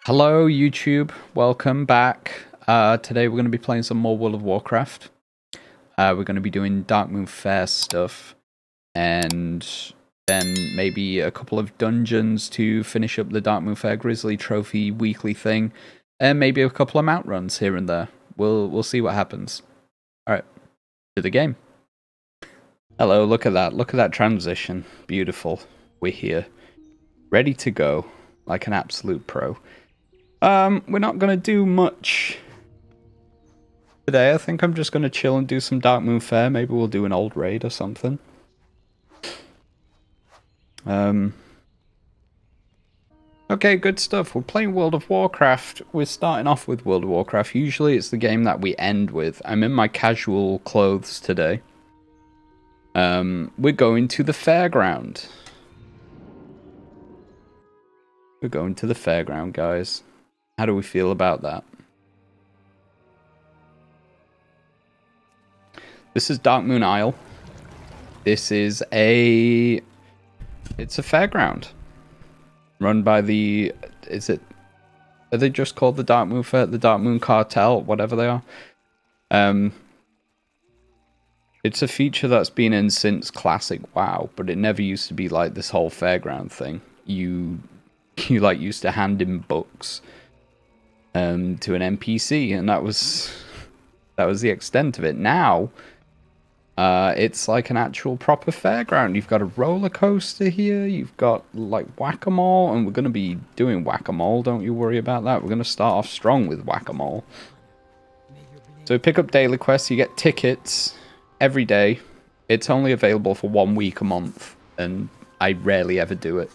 Hello YouTube, welcome back. Today we're going to be playing some more World of Warcraft. We're going to be doing Darkmoon Fair stuff, and then maybe a couple of dungeons to finish up the Darkmoon Fair Grizzly Trophy weekly thing, and maybe a couple of mount runs here and there. We'll see what happens. Alright, to the game. Hello, look at that transition. Beautiful. We're here. Ready to go, like an absolute pro. We're not going to do much today. I think I'm just going to chill and do some Darkmoon Fair. Maybe we'll do an old raid or something. Okay, good stuff. We're playing World of Warcraft. We're starting off with World of Warcraft. Usually it's the game that we end with. I'm in my casual clothes today. We're going to the fairground. We're going to the fairground, guys. How do we feel about that? This is Darkmoon Isle. This is it's a fairground. Run by the, are they just called the Darkmoon Fair, the Darkmoon Cartel, whatever they are? It's a feature that's been in since Classic WoW, but it never used to be like this whole fairground thing. You like used to hand in books to an NPC, and that was the extent of it. Now it's like an actual proper fairground. You've got a roller coaster here, you've got like whack-a-mole, and we're going to be doing whack-a-mole, don't you worry about that. We're going to start off strong with whack-a-mole. So pick up daily quests, you get tickets every day. It's only available for 1 week a month, and I rarely ever do it,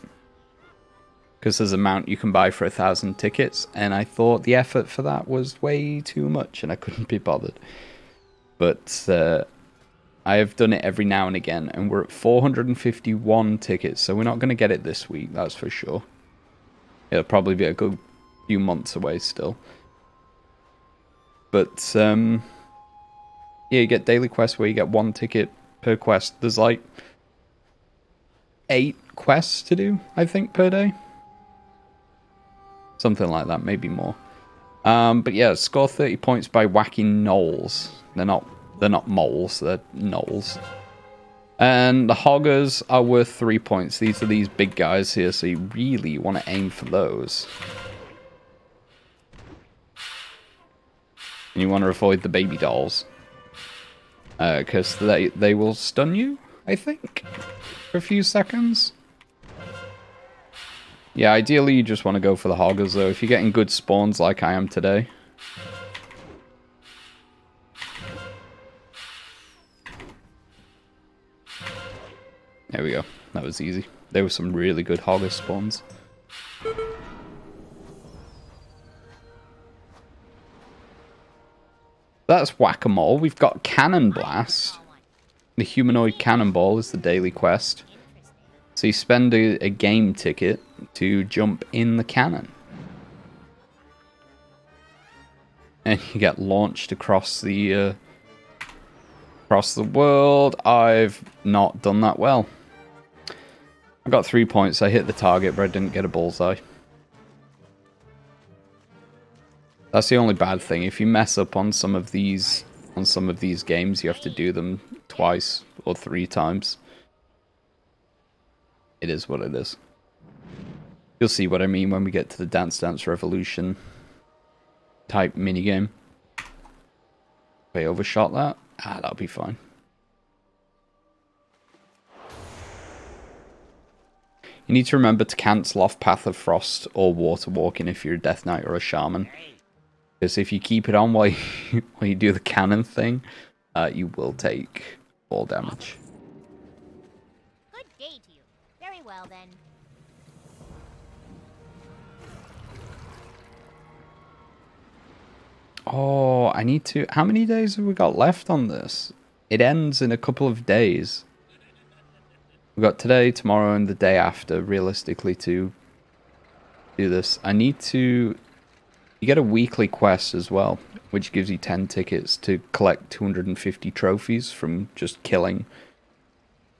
because there's a mount you can buy for 1,000 tickets, and I thought the effort for that was way too much, and I couldn't be bothered. But I have done it every now and again, and we're at 451 tickets, so we're not going to get it this week, that's for sure. It'll probably be a good few months away still. But, yeah, you get daily quests where you get 1 ticket per quest. There's like 8 quests to do, I think, per day. Something like that, maybe more. But yeah, score 30 points by whacking gnolls. They're not moles, they're gnolls. And the hoggers are worth 3 points. These are these big guys here, so you really want to aim for those. And you want to avoid the baby dolls. Because they will stun you, I think, for a few seconds. Yeah, ideally you just want to go for the hoggers, though, if you're getting good spawns like I am today. There we go. That was easy. There were some really good hogger spawns. That's whack-a-mole. We've got Cannon Blast. The humanoid cannonball is the daily quest. So you spend a game ticket to jump in the cannon. And you get launched across the world. I've not done that well. I got 3 points. I hit the target, but I didn't get a bullseye. That's the only bad thing. If you mess up on some of these games, you have to do them twice or 3 times. It is what it is. You'll see what I mean when we get to the Dance Dance Revolution type minigame. If I overshot that, that'll be fine. You need to remember to cancel off Path of Frost or Water Walking if you're a Death Knight or a Shaman. Because if you keep it on while you do the cannon thing, you will take fall damage. Good day to you. Very well then. Oh, I need to... How many days have we got left on this? It ends in a couple of days. We've got today, tomorrow, and the day after, realistically, to do this. I need to... You get a weekly quest as well, which gives you 10 tickets to collect 250 trophies from just killing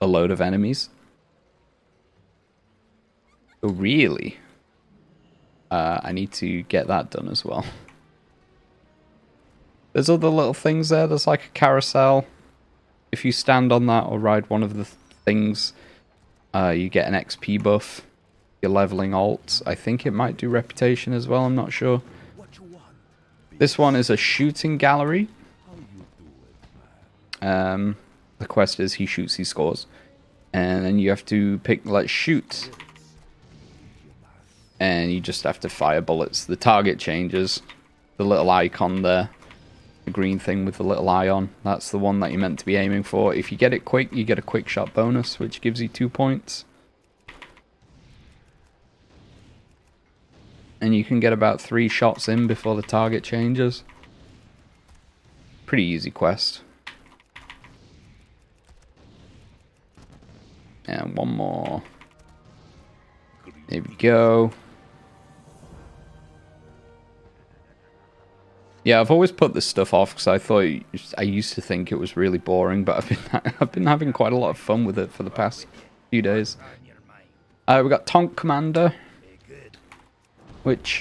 a load of enemies. Oh, really? I need to get that done as well. There's other little things there. There's like a carousel. If you stand on that or ride one of the things, you get an XP buff. You're leveling alt. I think it might do reputation as well. I'm not sure. This one is a shooting gallery. The quest is he shoots, he scores. And then you have to pick, let's shoot. And you just have to fire bullets. The target changes. The little icon there. The green thing with the little eye on. That's the one that you're meant to be aiming for. If you get it quick, you get a quick shot bonus, which gives you 2 points. And you can get about 3 shots in before the target changes. Pretty easy quest. And one more. There we go. Yeah, I've always put this stuff off because I used to think it was really boring, but I've been having quite a lot of fun with it for the past few days. We got Tonk Commander, which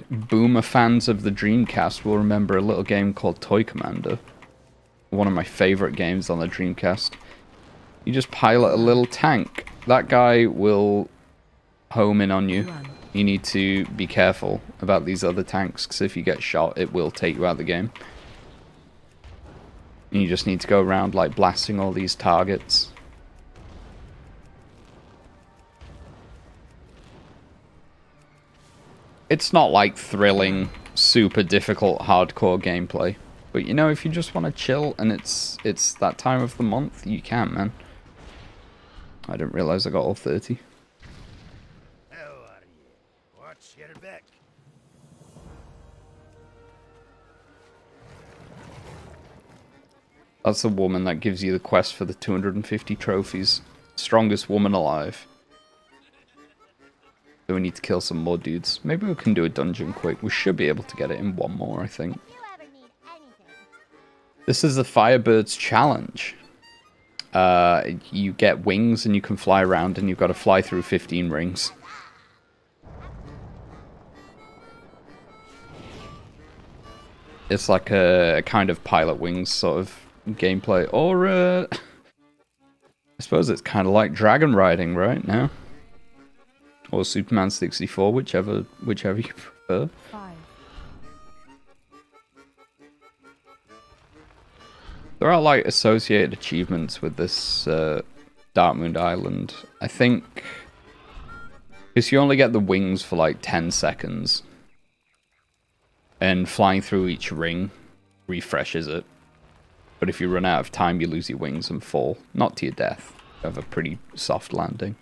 boomer fans of the Dreamcast will remember a little game called Toy Commander. One of my favorite games on the Dreamcast. You just pilot a little tank. That guy will home in on you. You need to be careful about these other tanks, because if you get shot, it will take you out of the game. And you just need to go around like blasting all these targets. It's not like thrilling, super difficult, hardcore gameplay. But you know, if you just want to chill and it's that time of the month, you can, man. I didn't realize I got all 30. How are you? Watch your back. That's the woman that gives you the quest for the 250 trophies. Strongest woman alive. So we need to kill some more dudes. Maybe we can do a dungeon quick. We should be able to get it in one more, I think. This is the Firebird's Challenge. You get wings and you can fly around, and you've got to fly through 15 rings. It's like a kind of Pilot Wings sort of gameplay. Or, I suppose it's kind of like dragon riding right now. Or Superman 64, whichever you prefer. 5. There are like associated achievements with this Darkmoon Island. I think because you only get the wings for like 10 seconds. And flying through each ring refreshes it. But if you run out of time, you lose your wings and fall. Not to your death. You have a pretty soft landing.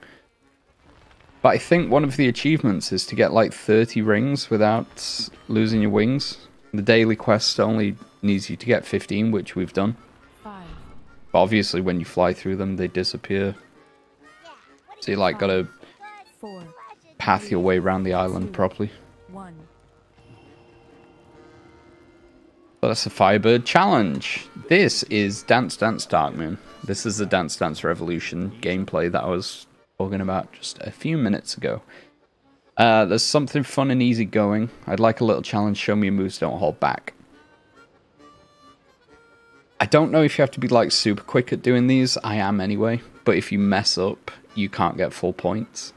But I think one of the achievements is to get like 30 rings without losing your wings. The daily quest only needs you to get 15, which we've done. 5. But obviously when you fly through them, they disappear. So you like gotta 4. path your way around the island properly. 1. But that's a Firebird Challenge. This is Dance Dance Darkmoon. This is the Dance Dance Revolution gameplay that I was talking about just a few minutes ago. There's something fun and easy going. I'd like a little challenge. Show me your moves, don't hold back. I don't know if you have to be like super quick at doing these. I am anyway. But if you mess up, you can't get full points.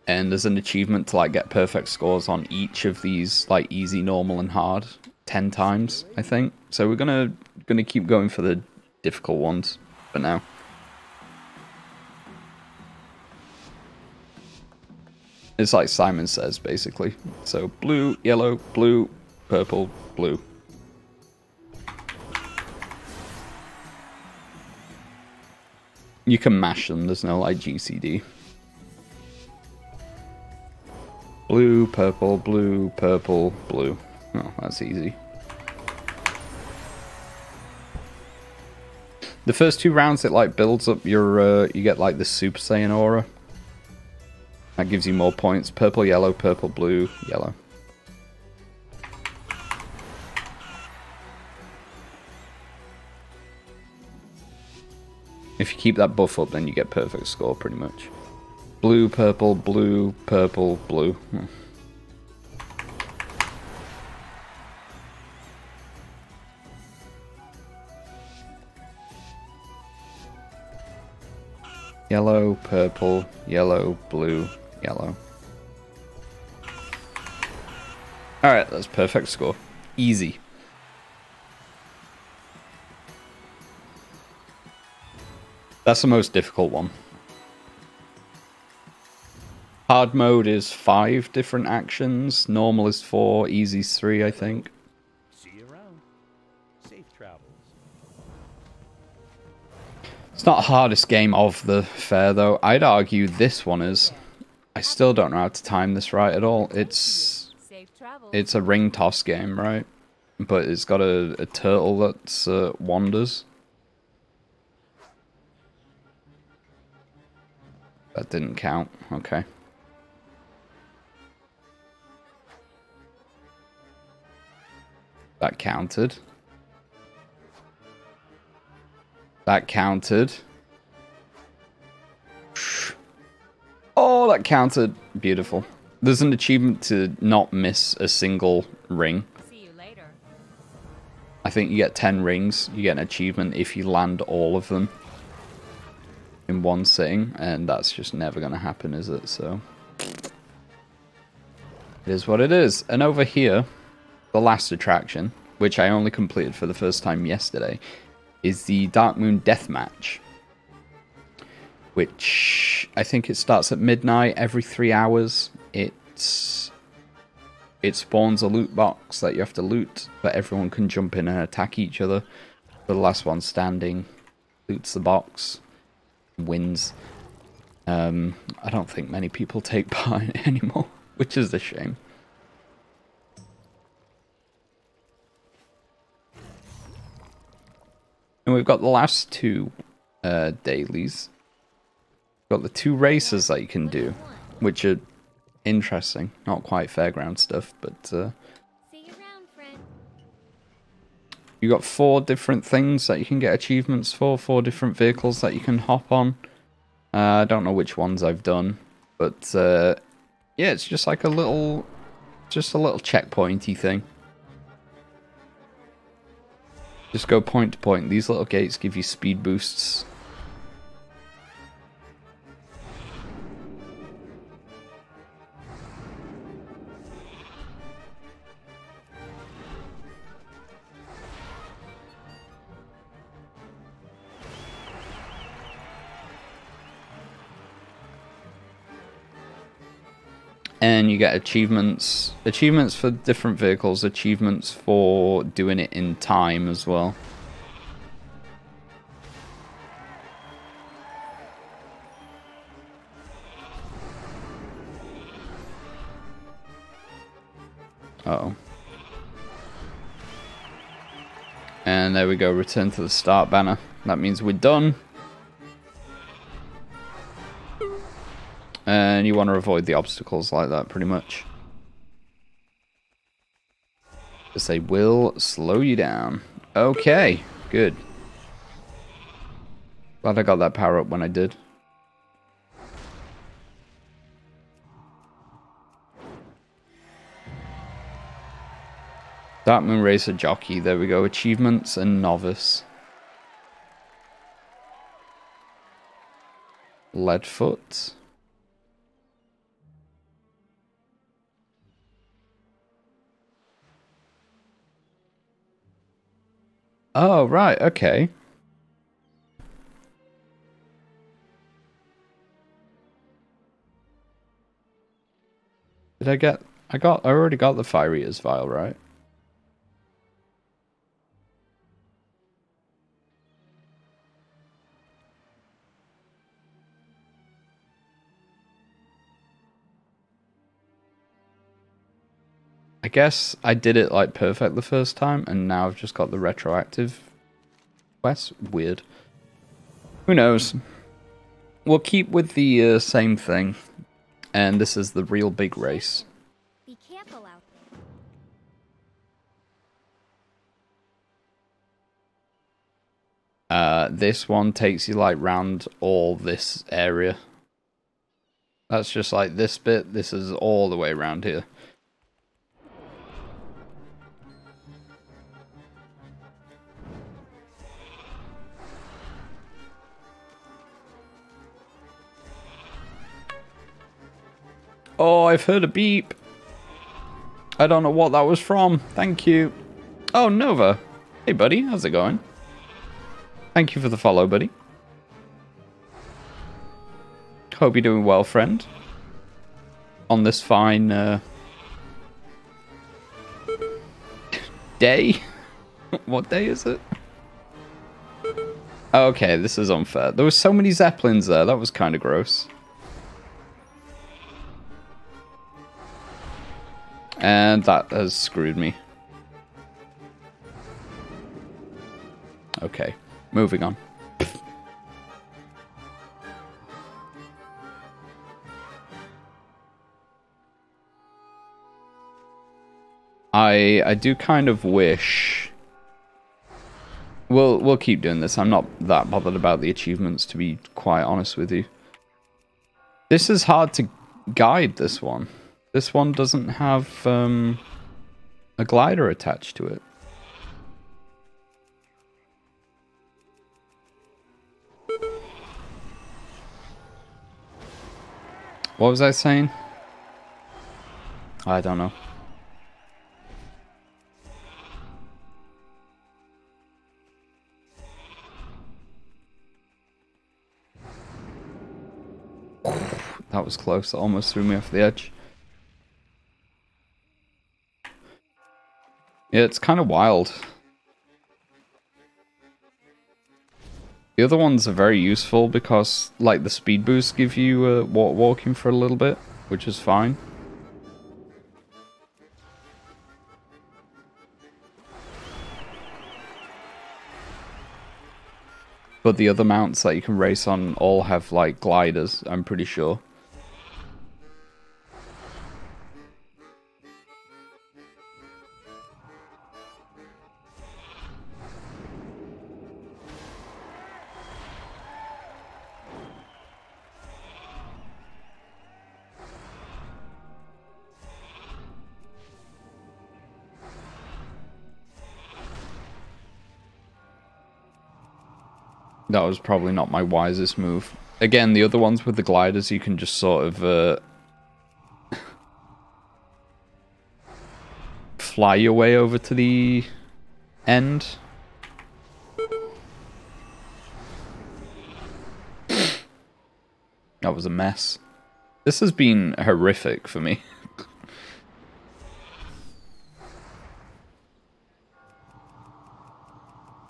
And there's an achievement to like get perfect scores on each of these, like easy, normal, and hard 10 times, I think. So we're gonna keep going for the difficult ones for now. It's like Simon Says, basically. So blue, yellow, blue, purple, blue. You can mash them, there's no like GCD. Blue, purple, blue, purple, blue. Oh, that's easy. The first 2 rounds it like builds up your you get like the Super Saiyan aura. That gives you more points. Purple, yellow, blue, yellow. If you keep that buff up, then you get perfect score pretty much. Blue, purple, blue, purple, blue. Yellow, purple, yellow, blue, yellow. Alright, that's perfect score. Easy. That's the most difficult one. Hard mode is 5 different actions. Normal is 4. Easy's 3, I think. See you around. Safe travels. It's not the hardest game of the fair, though. I'd argue this one is. I still don't know how to time this right at all. It's a ring toss game, right? But it's got a turtle that wanders. That didn't count. Okay. That counted. That counted. Oh, that counted. Beautiful. There's an achievement to not miss a single ring. See you later. I think you get 10 rings. You get an achievement if you land all of them in one sitting, and that's just never going to happen, is it? So it is what it is. And over here, the last attraction, which I only completed for the first time yesterday, is the Darkmoon Deathmatch, which I think it starts at midnight every 3 hours. It spawns a loot box that you have to loot, but everyone can jump in and attack each other. The last one standing loots the box, wins. I don't think many people take part in it anymore, which is a shame. And we've got the last 2 dailies. Got the 2 races that you can do, which are interesting. Not quite fairground stuff, but See you around, friend. you got 4 different things that you can get achievements for, 4 different vehicles that you can hop on. I don't know which ones I've done, but yeah, it's just like a little checkpointy thing. Just go point to point. These little gates give you speed boosts. And you get achievements. Achievements for different vehicles. Achievements for doing it in time as well. Uh-oh. And there we go. Return to the start banner. That means we're done. And you want to avoid the obstacles like that, pretty much. Because they will slow you down. Okay, good. Glad I got that power up when I did. Darkmoon Racer Jockey, there we go. Achievements and Novice. Leadfoot. Oh, right, okay. Did I get... I already got the Fire Eater's Vial, right? I guess I did it like perfect the first time, and now I've just got the retroactive quest. Weird. Who knows? We'll keep with the same thing, and this is the real big race. Be careful out there. This one takes you like round all this area. That's just like this bit. This is all the way around here. Oh, I've heard a beep. I don't know what that was from. Thank you. Oh, Nova. Hey, buddy. How's it going? Thank you for the follow, buddy. Hope you're doing well, friend. On this fine day. What day is it? Okay, this is unfair. There were so many Zeppelins there. That was kind of gross. And that has screwed me. Okay, moving on. I do kind of wish... We'll keep doing this. I'm not that bothered about the achievements, to be quite honest with you. This is hard to guide, this one. This one doesn't have a glider attached to it. What was I saying? I don't know. That was close. That almost threw me off the edge. Yeah, it's kind of wild. The other ones are very useful because, like, the speed boosts give you walking for a little bit, which is fine. But the other mounts that you can race on all have, like, gliders, I'm pretty sure. That was probably not my wisest move. Again, the other ones with the gliders, you can just sort of fly your way over to the end. That was a mess. This has been horrific for me.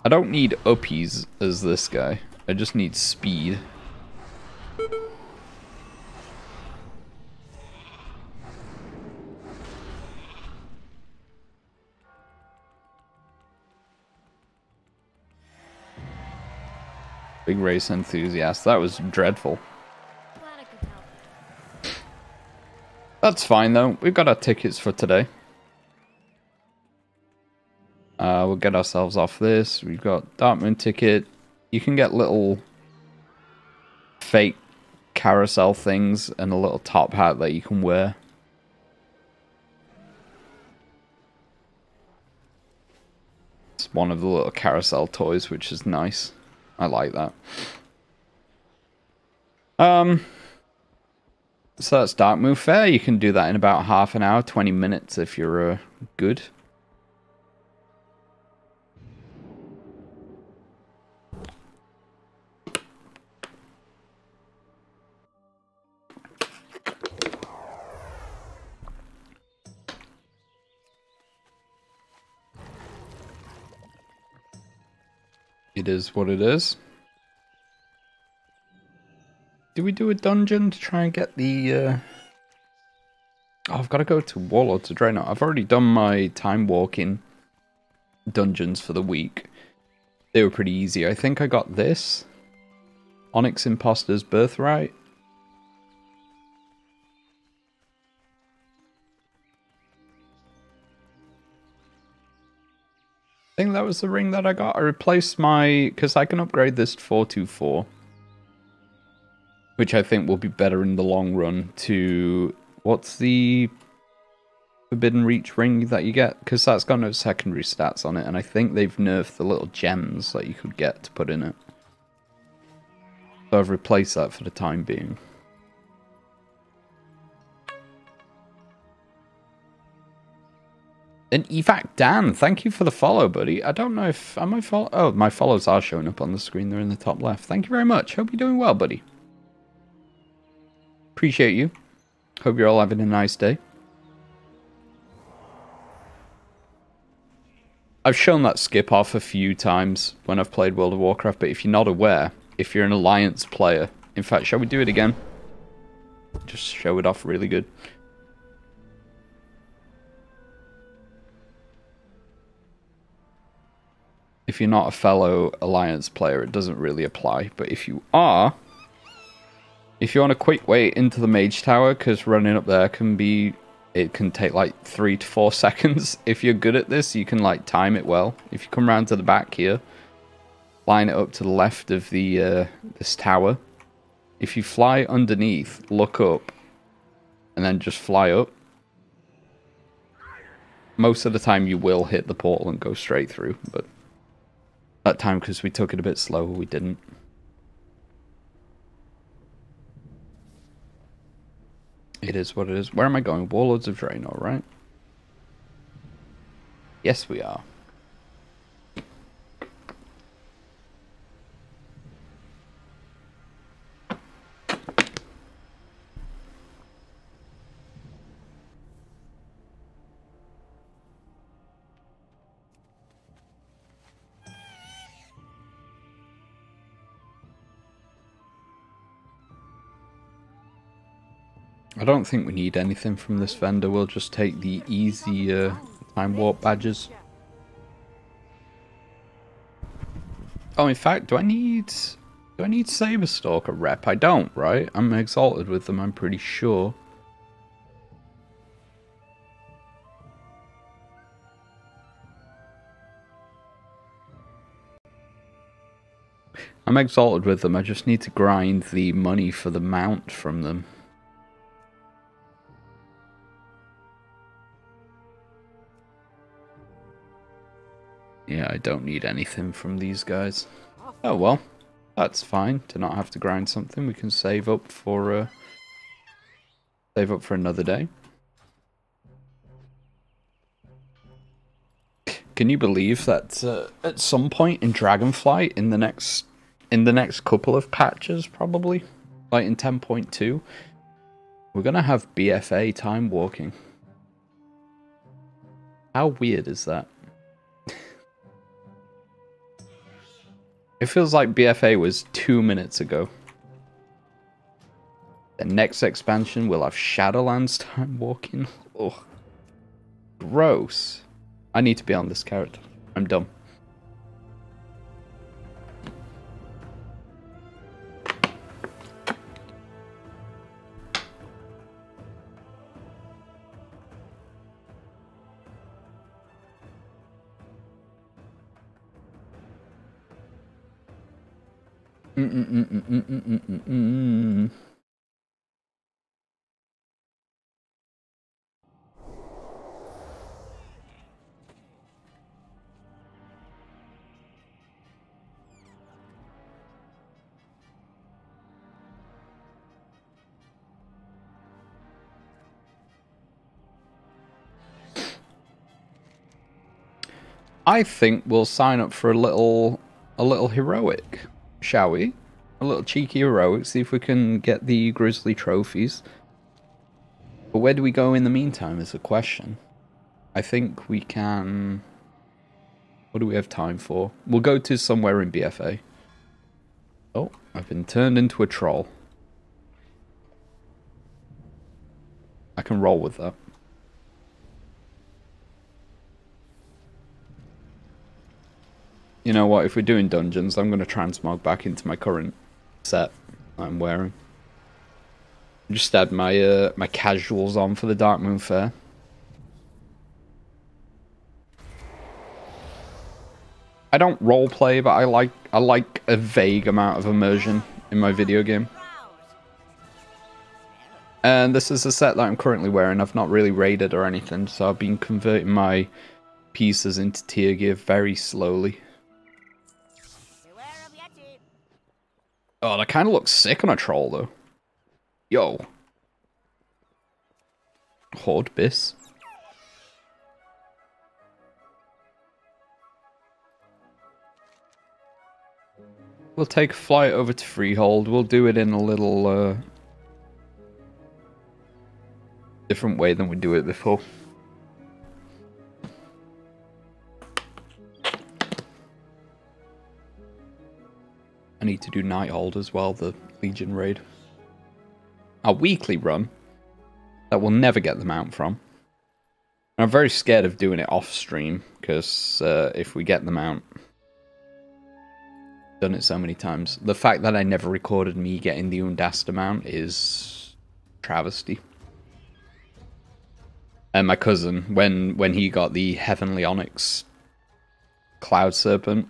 I don't need uppies as this guy. I just need speed. Big race enthusiast. That was dreadful. That's fine though. We've got our tickets for today. We'll get ourselves off this. We've got Darkmoon ticket. You can get little fake carousel things and a little top hat that you can wear. It's one of the little carousel toys, which is nice. I like that. So that's Darkmoon Fair. You can do that in about half an hour, 20 minutes if you're good. It is what it is. Do we do a dungeon to try and get the... Oh, I've got to go to Warlords of Draenor. I've already done my time walking dungeons for the week. They were pretty easy. I think I got this. Onyx Imposter's Birthright. I think that was the ring that I got. I replaced my... Because I can upgrade this to 424. which I think will be better in the long run to... What's the Forbidden Reach ring that you get? Because that's got no secondary stats on it, and I think they've nerfed the little gems that you could get to put in it. So I've replaced that for the time being. And in fact, Dan, thank you for the follow, buddy. I don't know if... Am I follow? Oh, my follows are showing up on the screen. They're in the top left. Thank you very much. Hope you're doing well, buddy. Appreciate you. Hope you're all having a nice day. I've shown that skip off a few times when I've played World of Warcraft, but if you're not aware, if you're an Alliance player... In fact, shall we do it again? Just show it off really good. If you're not a fellow Alliance player, it doesn't really apply. But if you are, if you want a quick way into the Mage Tower, because running up there can be, it can take like 3 to 4 seconds. If you're good at this, you can like time it well. If you come around to the back here, line it up to the left of the this tower. If you fly underneath, look up, and then just fly up. Most of the time you will hit the portal and go straight through, but... That time, because we took it a bit slower, we didn't. It is what it is. Where am I going? Warlords of Draenor, right? Yes, we are. I don't think we need anything from this vendor. We'll just take the easy time warp badges. Oh, in fact, do I need Saberstalker rep? I don't, right? I'm exalted with them, I'm pretty sure. I'm exalted with them. I just need to grind the money for the mount from them. Yeah, I don't need anything from these guys. Oh well, that's fine to not have to grind something. We can save up for another day. Can you believe that at some point in Dragonflight, in the next couple of patches, probably, like in 10.2, we're gonna have BFA time walking? How weird is that? It feels like BFA was 2 minutes ago. The next expansion will have Shadowlands time walking. Ugh. Gross. I need to be on this character. I'm dumb. I think we'll sign up for a little heroic, shall we? A little cheeky heroic, see if we can get the Grizzly trophies. But where do we go in the meantime is the question. I think we can... What do we have time for? We'll go to somewhere in BFA. Oh, I've been turned into a troll. I can roll with that. You know what, if we're doing dungeons, I'm going to transmog back into my current set I'm wearing. Just add my my casuals on for the Darkmoon fair. I don't roleplay, but I like a vague amount of immersion in my video game. And this is a set that I'm currently wearing. I've not really raided or anything, so I've been converting my pieces into tier gear very slowly. Beware of Yeti. Oh, that kind of looks sick on a troll, though. Yo. Horde bis. We'll take a flight over to Freehold. We'll do it in a little different way than we do it before. I need to do Nighthold as well, the Legion raid. Our weekly run that we'll never get the mount from. And I'm very scared of doing it off stream, because if we get the mount, done it so many times. The fact that I never recorded me getting the Undasta mount is travesty. And my cousin, when he got the Heavenly Onyx Cloud Serpent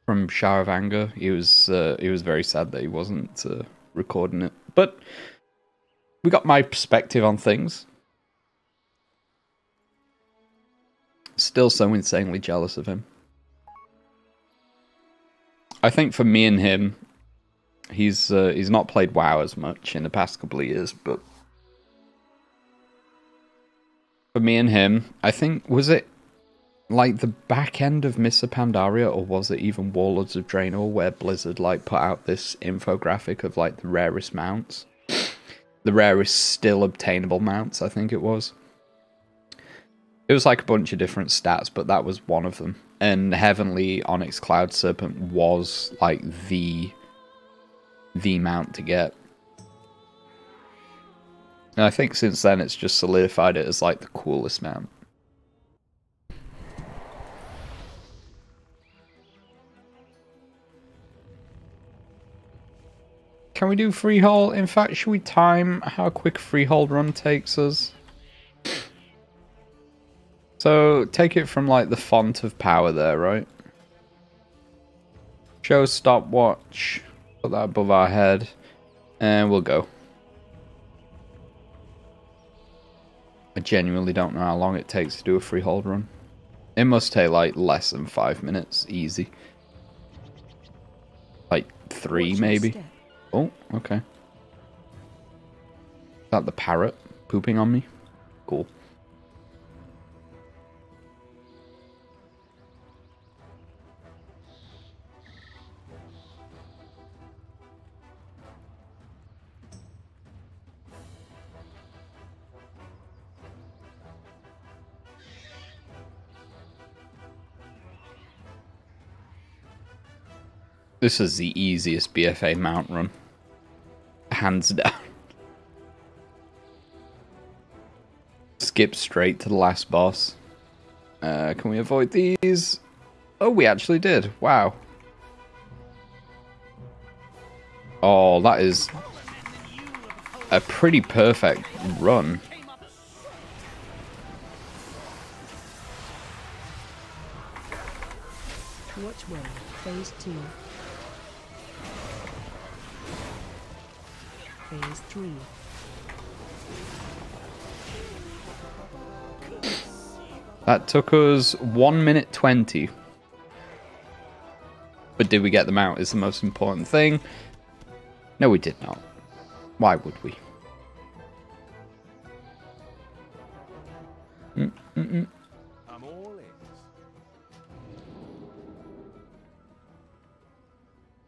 from Shower of Anger, he was very sad that he wasn't recording it. But we got my perspective on things. Still so insanely jealous of him. I think for me and him, he's not played WoW as much in the past couple of years, but for me and him, I think, was it like the back end of Mists of Pandaria, or was it even Warlords of Draenor, where Blizzard like put out this infographic of like the rarest mounts, the rarest still obtainable mounts, I think it was. It was like a bunch of different stats, but that was one of them. And Heavenly Onyx Cloud Serpent was like the mount to get. And I think since then it's just solidified it as like the coolest mount. Can we do freehold? In fact, should we time how quick freehold run takes us? So, take it from, like, the font of power there, right? Show stopwatch. Put that above our head. And we'll go. I genuinely don't know how long it takes to do a freehold run. It must take, like, less than 5 minutes. Easy. Like, 3, maybe. Oh, okay. Is that the parrot pooping on me? Cool. This is the easiest BFA mount run. Hands down. Skip straight to the last boss. Can we avoid these? Oh, we actually did. Wow. Oh, that is a pretty perfect run. Watch well. Phase 2. Phase 3. That took us 1 minute 20. But did we get them out is the most important thing. No, we did not. Why would we? I'm all in.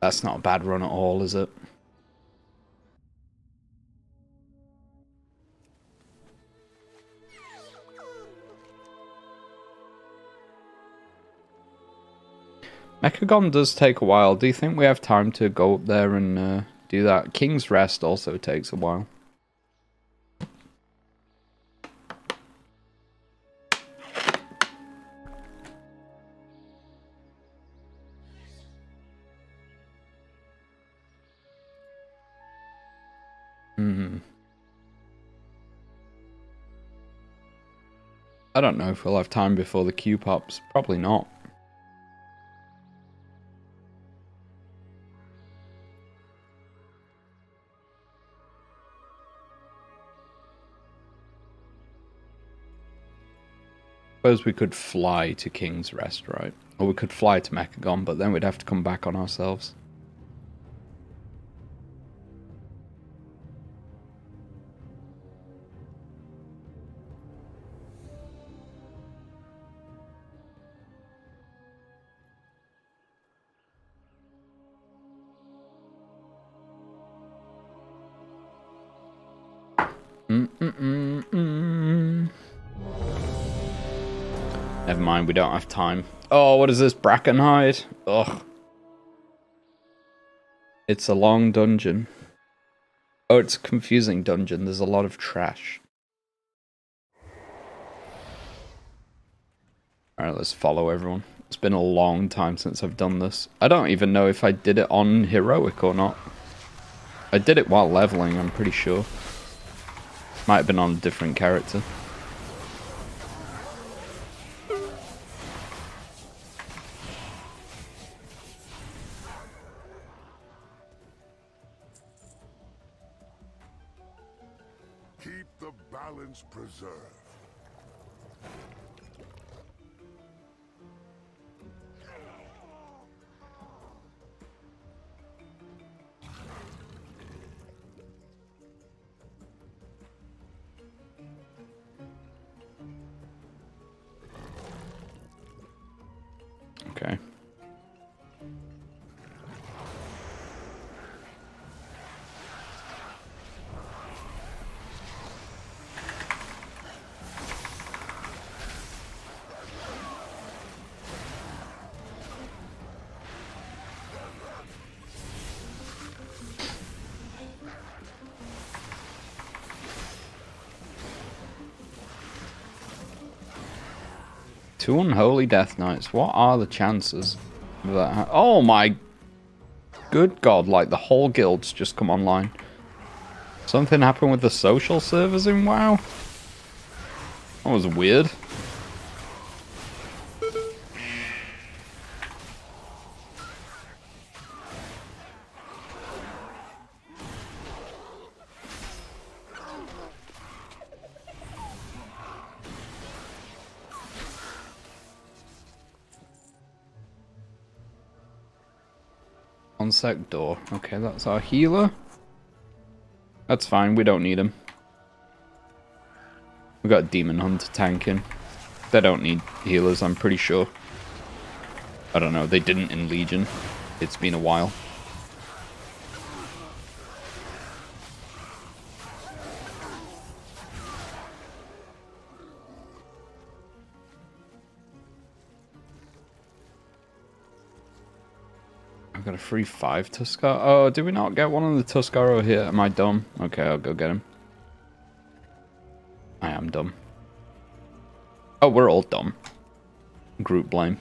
That's not a bad run at all, is it? Mechagon does take a while. Do you think we have time to go up there and do that? King's Rest also takes a while. I don't know if we'll have time before the queue pops. Probably not. suppose we could fly to King's Rest, right? Or we could fly to Mechagon, but then we'd have to come back on ourselves. Never mind, we don't have time. Oh, what is this? Brackenhide? Ugh. It's a long dungeon. Oh, it's a confusing dungeon. There's a lot of trash. Alright, let's follow everyone. It's been a long time since I've done this. I don't even know if I did it on Heroic or not. I did it while leveling, I'm pretty sure. Might have been on a different character. Keep the balance preserved. Okay. Two unholy death knights. What are the chances of that? Oh my good god, like the whole guild's just come online. Something happened with the social servers in WoW? That was weird. Sec door. Okay, that's our healer. That's fine, we don't need him. We got Demon Hunter tanking. They don't need healers, I'm pretty sure. I don't know, they didn't in Legion. It's been a while. I've got a free 5 Tuskar. Oh, did we not get one on the Tuskar here? Am I dumb? Okay, I'll go get him. I am dumb. Oh, we're all dumb. Group blame.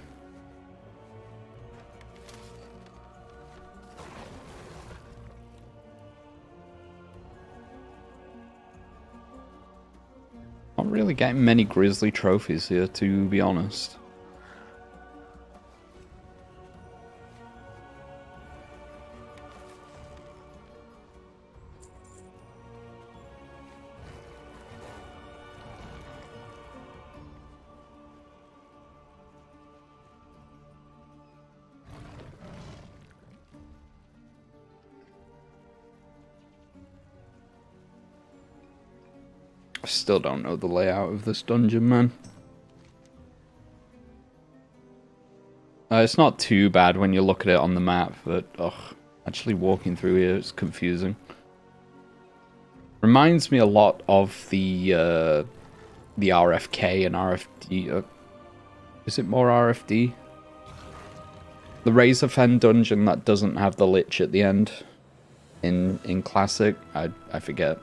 Not really getting many Grizzly trophies here, to be honest. I still don't know the layout of this dungeon, man. It's not too bad when you look at it on the map, but actually walking through here is confusing. Reminds me a lot of the RFK and RFD. Is it more RFD? The Razorfen dungeon that doesn't have the Lich at the end in Classic. I forget.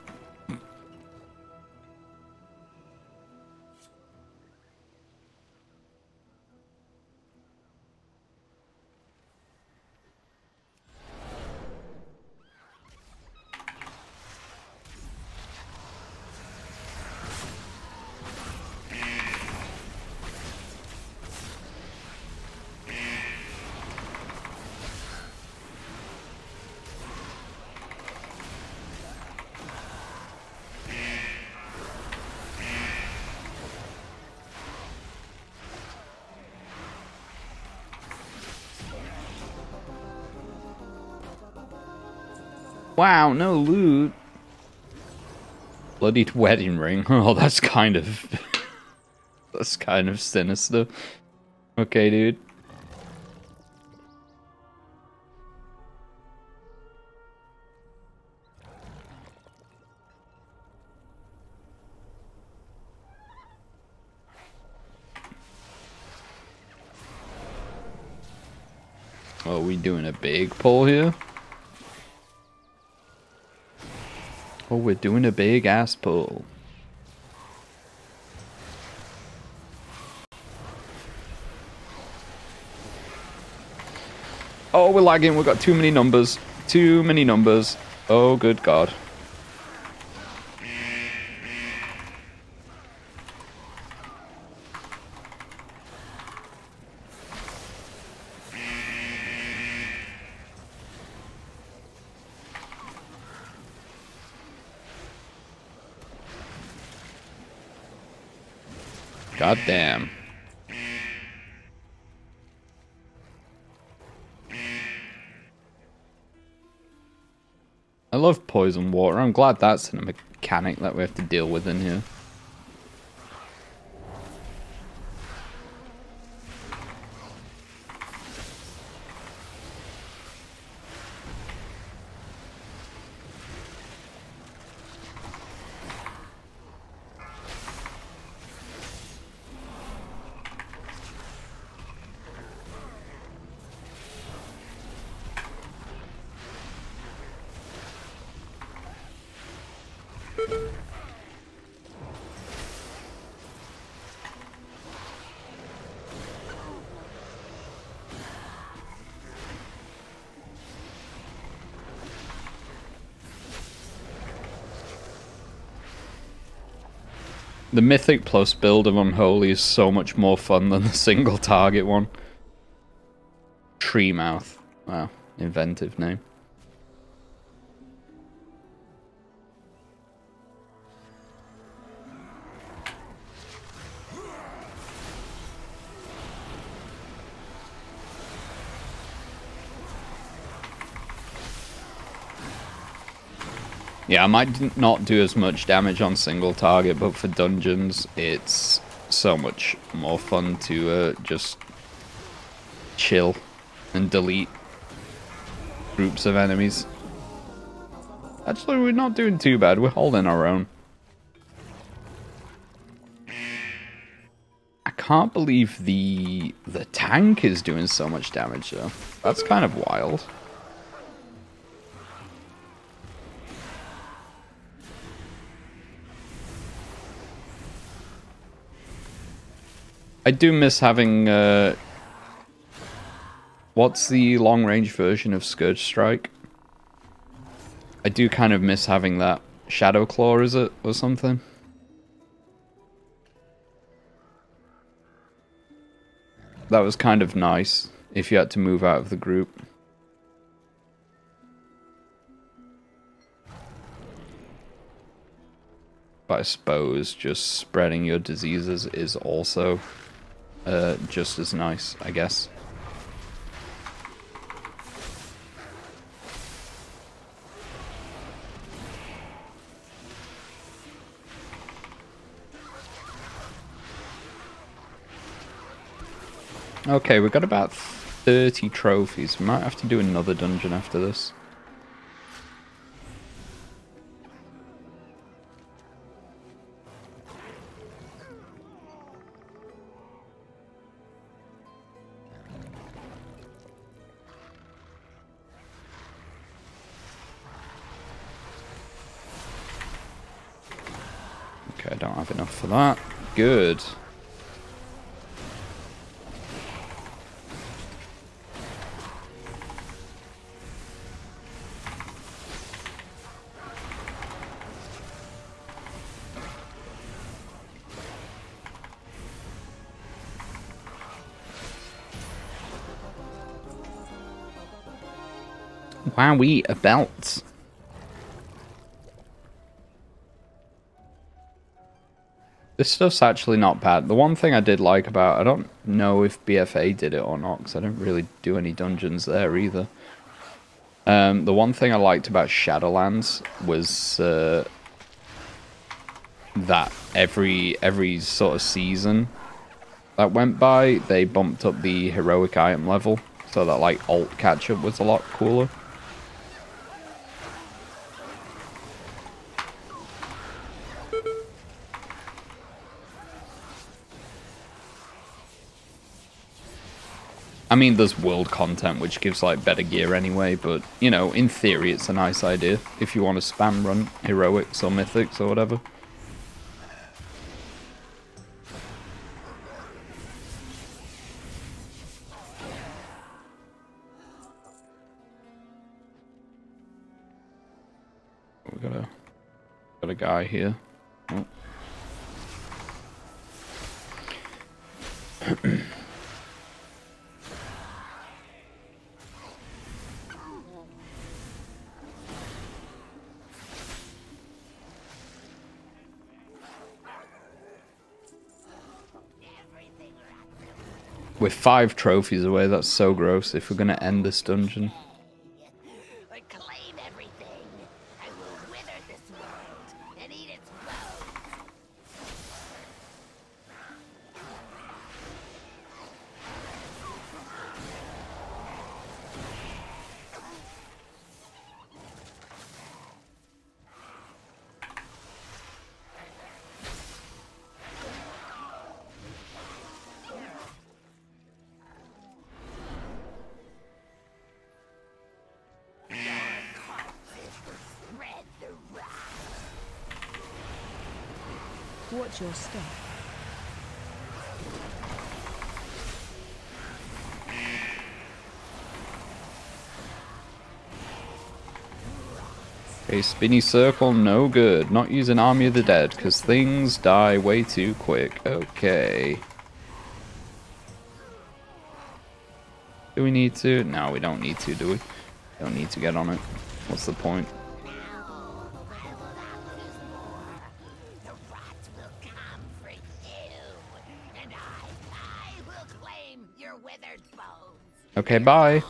Wow, no loot. Bloodied wedding ring. Oh, that's kind of... that's kind of sinister. Okay, dude. Oh, are we doing a big pull here? Oh, we're doing a big ass pull. Oh, we're lagging. We've got too many numbers. Too many numbers. Oh, good God. God damn. I love poison water. I'm glad that's a mechanic that we have to deal with in here. The Mythic Plus build of Unholy is so much more fun than the single target one. Treemouth. Wow, inventive name. Yeah, I might not do as much damage on single target, but for dungeons, it's so much more fun to just chill and delete groups of enemies. Actually, we're not doing too bad. We're holding our own. I can't believe the tank is doing so much damage, though. That's kind of wild. I do miss having, what's the long-range version of Scourge Strike? I do kind of miss having that. Shadow Claw, is it? Or something? That was kind of nice, if you had to move out of the group. But I suppose just spreading your diseases is also... just as nice, I guess. Okay, we've got about 30 trophies. We might have to do another dungeon after this. Okay, I don't have enough for that. Good. Wowee, a belt. This stuff's actually not bad. The one thing I did like about... I don't know if BFA did it or not, because I don't really do any dungeons there either. The one thing I liked about Shadowlands was that every sort of season that went by, they bumped up the heroic item level, so that like alt catch-up was a lot cooler. I mean, there's world content which gives like better gear anyway, but you know, in theory it's a nice idea if you want to spam run heroics or mythics or whatever. We got a guy here. Oh. We're 5 trophies away, that's so gross if we're gonna end this dungeon. Claim everything. I will wither this world and eat its bones. Watch your step. Okay, spinny circle, no good. Not using Army of the Dead, because things die way too quick. Okay. Do we need to? No, we don't need to, do we? Don't need to get on it. What's the point? Okay, bye.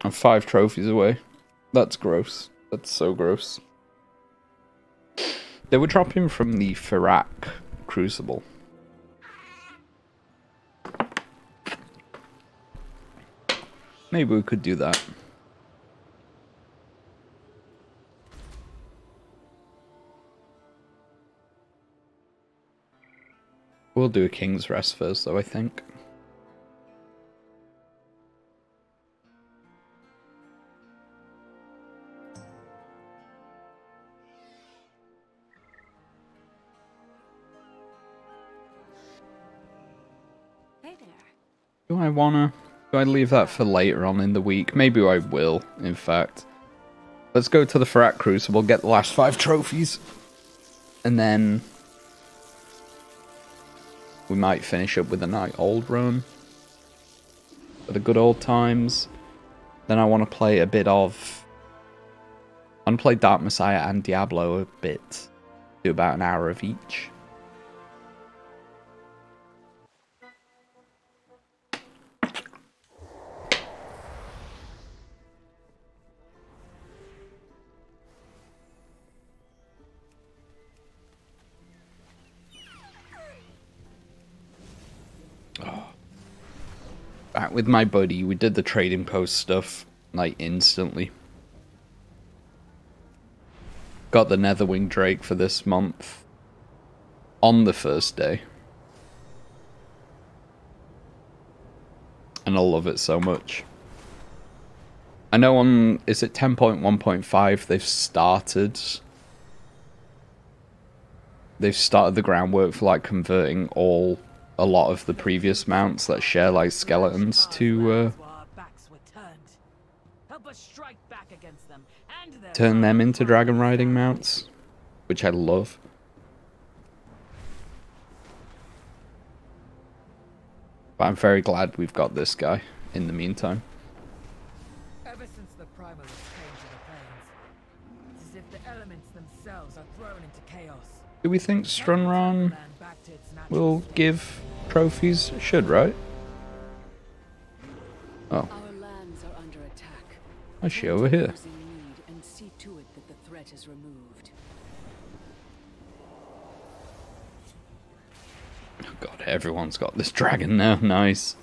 I'm 5 trophies away. That's gross. That's so gross. They were dropping from the Firak Crucible. Maybe we could do that. We'll do a King's Rest first, though, I think. Hey there. Do I leave that for later on in the week? Maybe I will, in fact. Let's go to the Firak Crucible, get the last 5 trophies. And then we might finish up with a Night Old run for the good old times. Then I want to play a bit of... I want to play Dark Messiah and Diablo a bit. Do about an hour of each. Back with my buddy, we did the trading post stuff, like, instantly. Got the Netherwing Drake for this month. On the first day. And I love it so much. I know on, is it 10.1.5, they've started the groundwork for, like, converting a lot of the previous mounts that share like skeletons to turn them into dragon riding mounts, which I love. But I'm very glad we've got this guy in the meantime. Ever since the primals came to the plains, it's as if the elements themselves are thrown into chaos. Do we think Strunran Land back to its natural will state. give trophies? It should, right? Oh, Our lands are under attack. actually over here. Those in need and see to it that the threat is removed. Oh god, everyone's got this dragon now. Nice.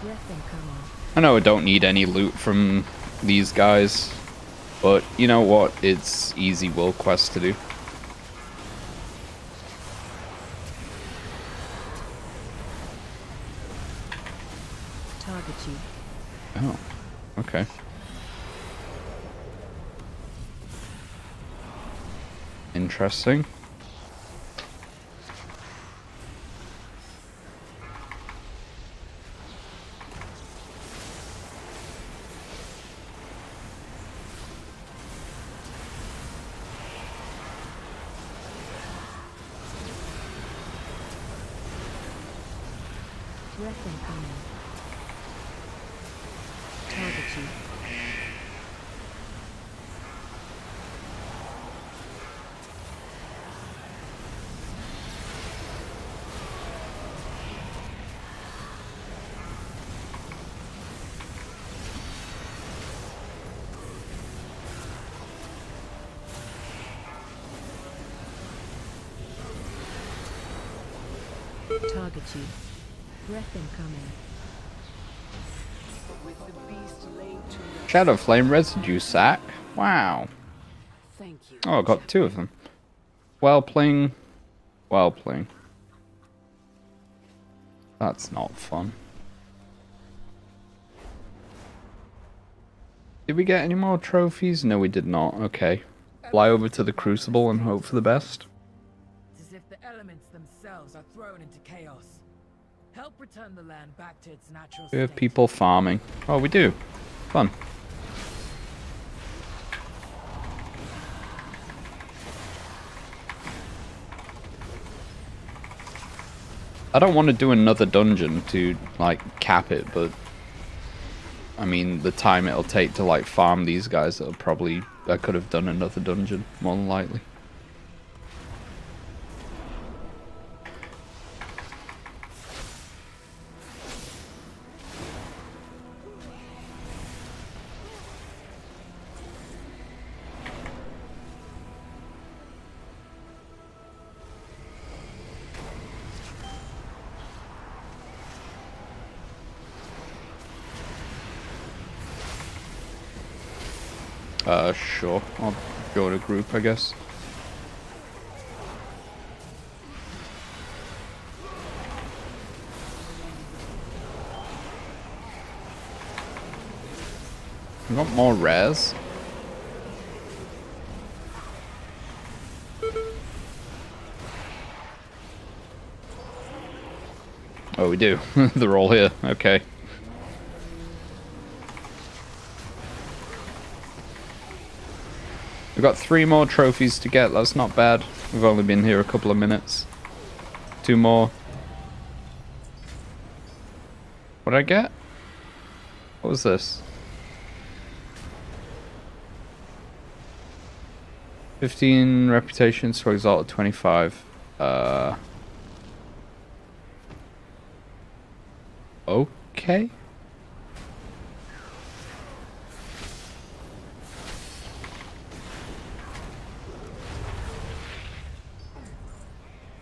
Breath incoming. I know I don't need any loot from these guys, but you know what? It's easy world quest to do. Target you. Oh, okay. Interesting. Breath incoming. Target you. Target you. Breath incoming. With the beast laid to rest. Shadow Flame residue sack. Wow. Thank you. Oh, I got two of them. While playing. While playing. That's not fun. Did we get any more trophies? No, we did not. Okay. Fly over to the Crucible and hope for the best. It's as if the elements themselves are thrown into chaos. Help return the land back to its natural We have state. people farming. Oh, we do. Fun. I don't want to do another dungeon to, like, cap it, but... I mean, the time it'll take to, like, farm these guys, it'll probably... I could have done another dungeon, more than likely. Sure. I'll join a group, I guess. We got more rares. Oh, we do. They're all here. Okay. We've got 3 more trophies to get. That's not bad. We've only been here a couple of minutes. 2 more. What did I get? What was this? 15 reputations for Exalted 25. Okay.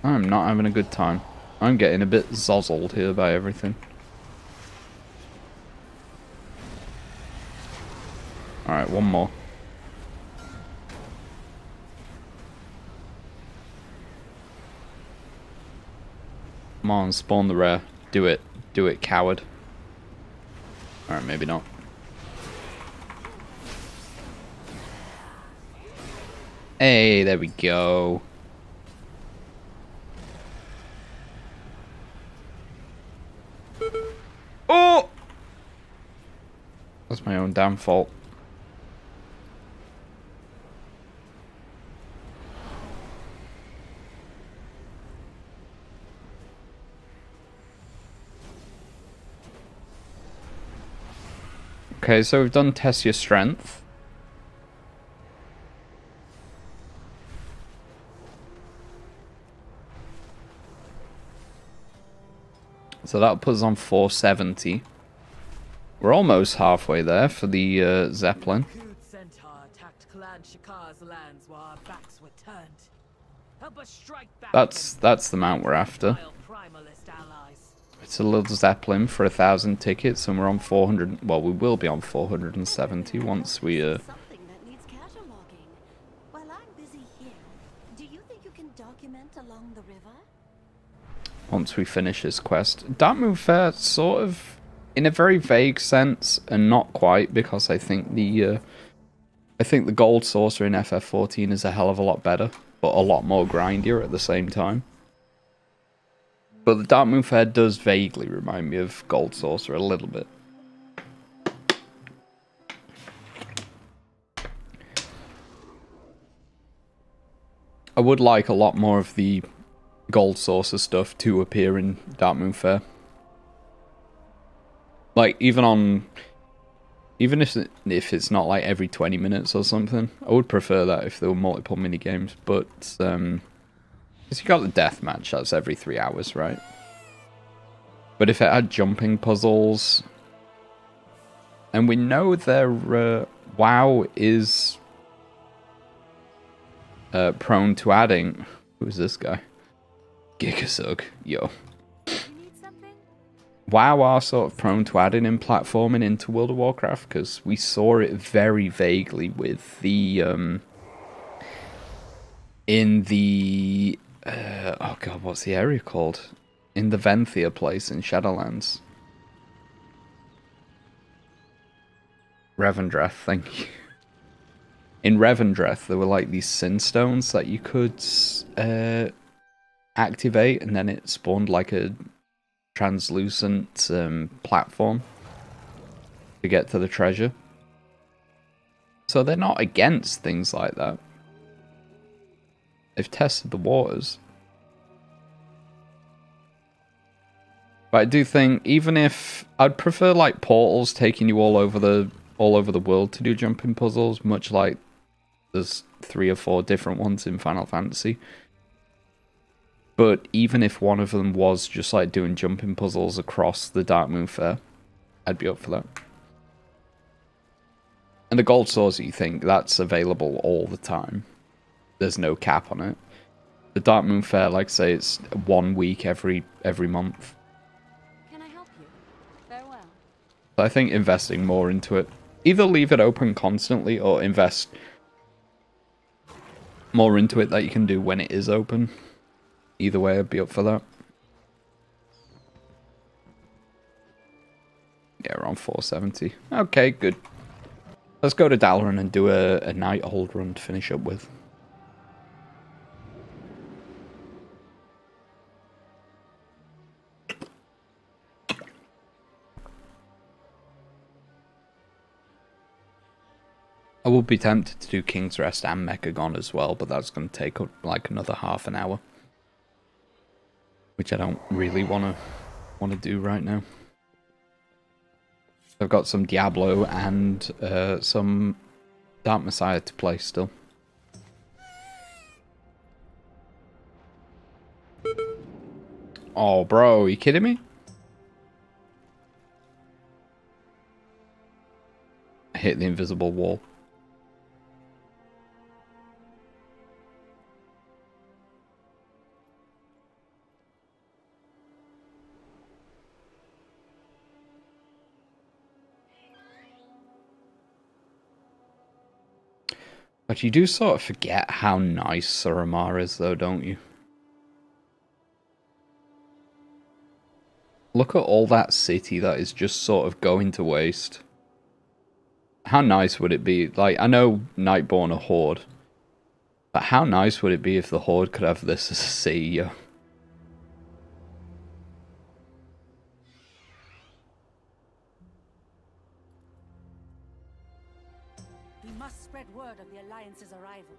I'm not having a good time. I'm getting a bit zozzled here by everything. Alright, one more. Come on, spawn the rare. Do it. Do it, coward. Alright, maybe not. Hey, there we go. Oh! That's my own damn fault. Okay, so we've done test your strength. So that puts us on 470. We're almost halfway there for the Zeppelin. Centaur attacked Clan Shakar's lands while our backs were turned. Help us strike back. That's the mount we're after. Primalist allies. It's a little Zeppelin for 1,000 tickets, and we're on 400. Well, we will be on 470 once we Something that needs cataloging. While I'm busy here, do you think you can document along the river? once we finish this quest. Darkmoon Fair, sort of, in a very vague sense, and not quite, because I think the Gold Saucer in FF14 is a hell of a lot better, but a lot more grindier at the same time. But the Darkmoon Fair does vaguely remind me of Gold Saucer a little bit. I would like a lot more of the Gold Saucer stuff to appear in Darkmoon Fair. Like, even if it's not like every 20 minutes or something, I would prefer that if there were multiple minigames, but because you got the deathmatch, that's every 3 hours, right? But if it had jumping puzzles, and we know their WoW is prone to adding. Who's this guy? Gigasug, yo. WoW are sort of prone to adding in platforming into World of Warcraft, because we saw it very vaguely with the in the oh god, what's the area called? In the Venthia place in Shadowlands. Revendreth, thank you. In Revendreth, there were like these sin stones that you could activate, and then it spawned like a translucent platform to get to the treasure. So they're not against things like that. They've tested the waters. But I do think, even if I'd prefer like portals taking you all over the world to do jumping puzzles, much like there's 3 or 4 different ones in Final Fantasy. But even if one of them was just like doing jumping puzzles across the Darkmoon Fair, I'd be up for that. And the Gold Saucer, you think that's available all the time. There's no cap on it. The Darkmoon Fair, like I say, it's 1 week every month. Can I help you? Farewell. So I think investing more into it, either leave it open constantly or invest more into it that you can do when it is open. Either way, I'd be up for that. Yeah, we're on 470. Okay, good. Let's go to Dalaran and do a night hold run to finish up with. I would be tempted to do King's Rest and Mechagon as well, but that's going to take up like another half an hour, which I don't really want to do right now. I've got some Diablo and some Dark Messiah to play still. Oh, bro, are you kidding me? I hit the invisible wall. But you do sort of forget how nice Suramar is, though, don't you? Look at all that city that is just sort of going to waste. How nice would it be? Like, I know Nightborn are Horde, but how nice would it be if the Horde could have this as a city, yo? Word of the Alliance's arrival.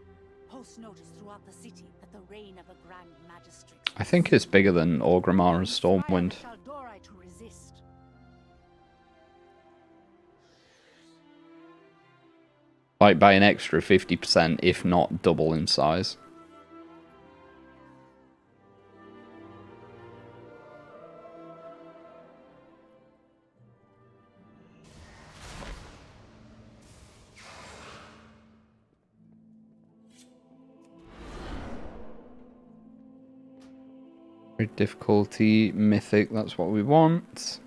Post notice throughout the city that the reign of the Grand Magistrate. I think it's bigger than Orgrimmar and Stormwind. Like by an extra 50%, if not double in size. Difficulty, mythic, that's what we want.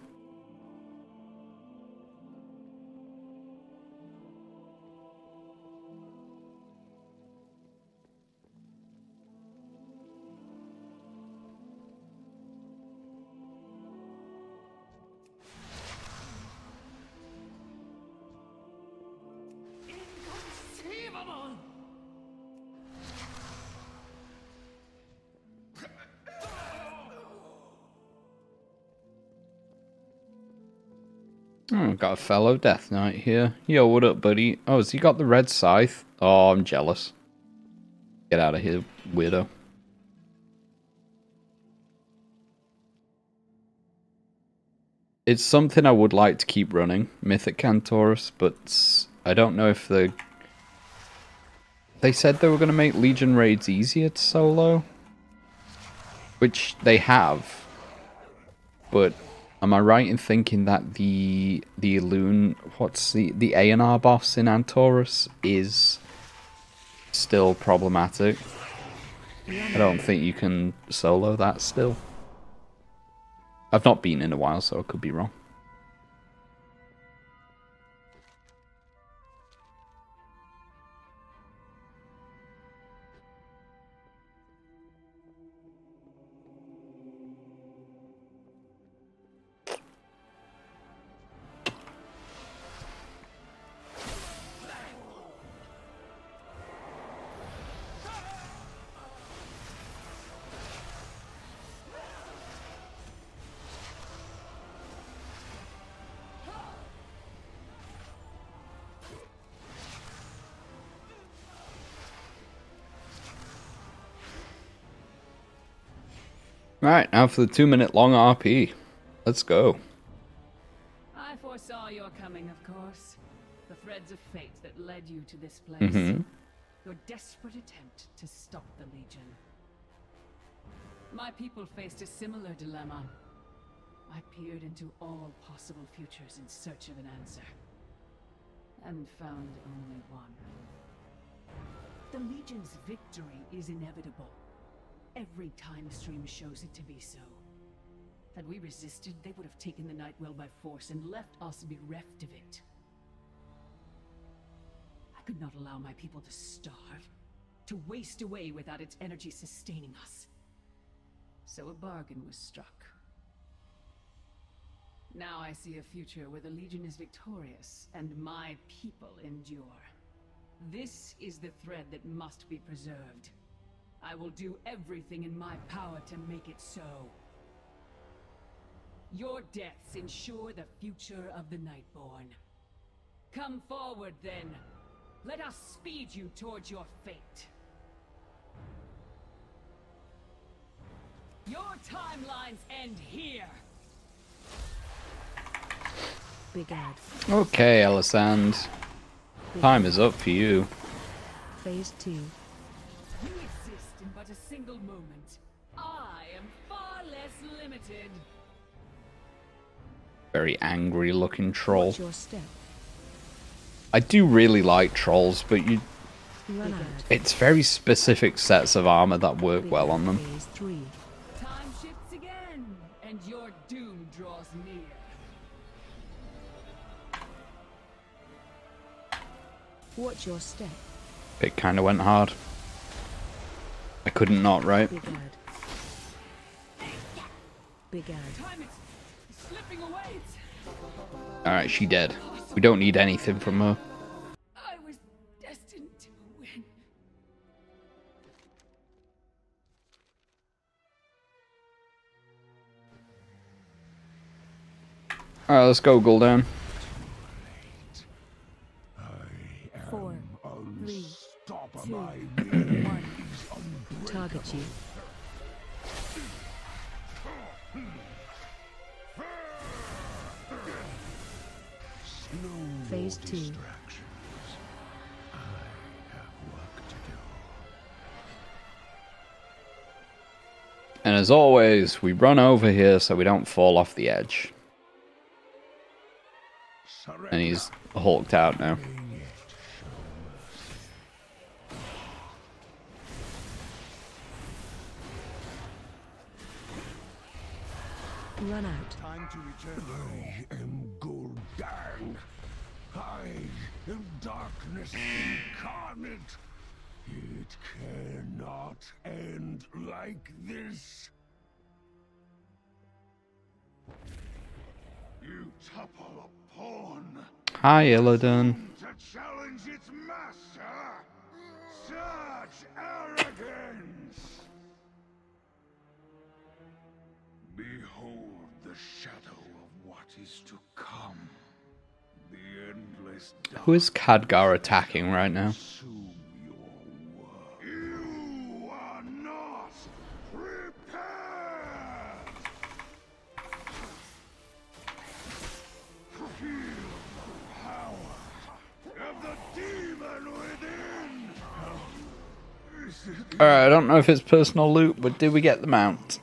Oh, got a fellow Death Knight here. Yo, what up, buddy? Oh, has he got the red scythe? Oh, I'm jealous. Get out of here, weirdo. It's something I would like to keep running, Mythic Cantorus, but I don't know if they said they were going to make Legion raids easier to solo, which they have, but am I right in thinking that the Loon, what's the A&R boss in Antorus is still problematic? I don't think you can solo that still. I've not been in a while, so I could be wrong. Right, now for the 2-minute long RP. Let's go. I foresaw your coming, of course. The threads of fate that led you to this place. Your desperate attempt to stop the Legion. My people faced a similar dilemma. I peered into all possible futures in search of an answer. And found only one. The Legion's victory is inevitable. Every time stream shows it to be so. Had we resisted, they would have taken the Nightwell by force and left us bereft of it. I could not allow my people to starve, to waste away without its energy sustaining us. So a bargain was struck. Now I see a future where the Legion is victorious and my people endure. This is the thread that must be preserved. I will do everything in my power to make it so. Your deaths ensure the future of the Nightborn. Come forward, then. Let us speed you towards your fate. Your timelines end here. Big ad. Okay, Elisand. Time is up for you. Phase 2. You exist in but a single moment. I am far less limited. Very angry looking troll. What's your step? I do really like trolls, but Run out. it's very specific sets of armor that work Big well ad. on them. Phase 3. Time shifts again, and your doom draws near. What's your step? It kind of went hard. I couldn't not, right? Big ad. Big ad. Time is slipping away. Alright, she dead. We don't need anything from her. I was destined to win. Alright, let's go, Gul'dan. 4, 3, 2, 1. Target you. Phase 2. as always, we run over here so we don't fall off the edge. And he's hulked out now. Run out. Time to return. I am Gul'dan. I am darkness incarnate. It cannot end like this. You topple a pawn Hi, Illidan. to challenge its master. Such arrogance. Behold the shadow of what is to come. The endless Who is Khadgar attacking right now? consume your world. You are not prepared. Feel the power of the demon within. Alright, I don't know if it's personal loot, but did we get the mount?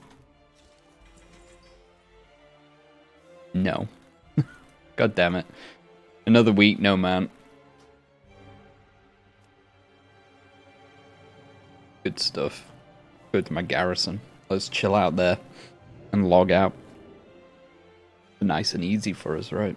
No. God damn it. Another week, no mount. Good stuff. Go to my garrison. Let's chill out there and log out. Nice and easy for us, right?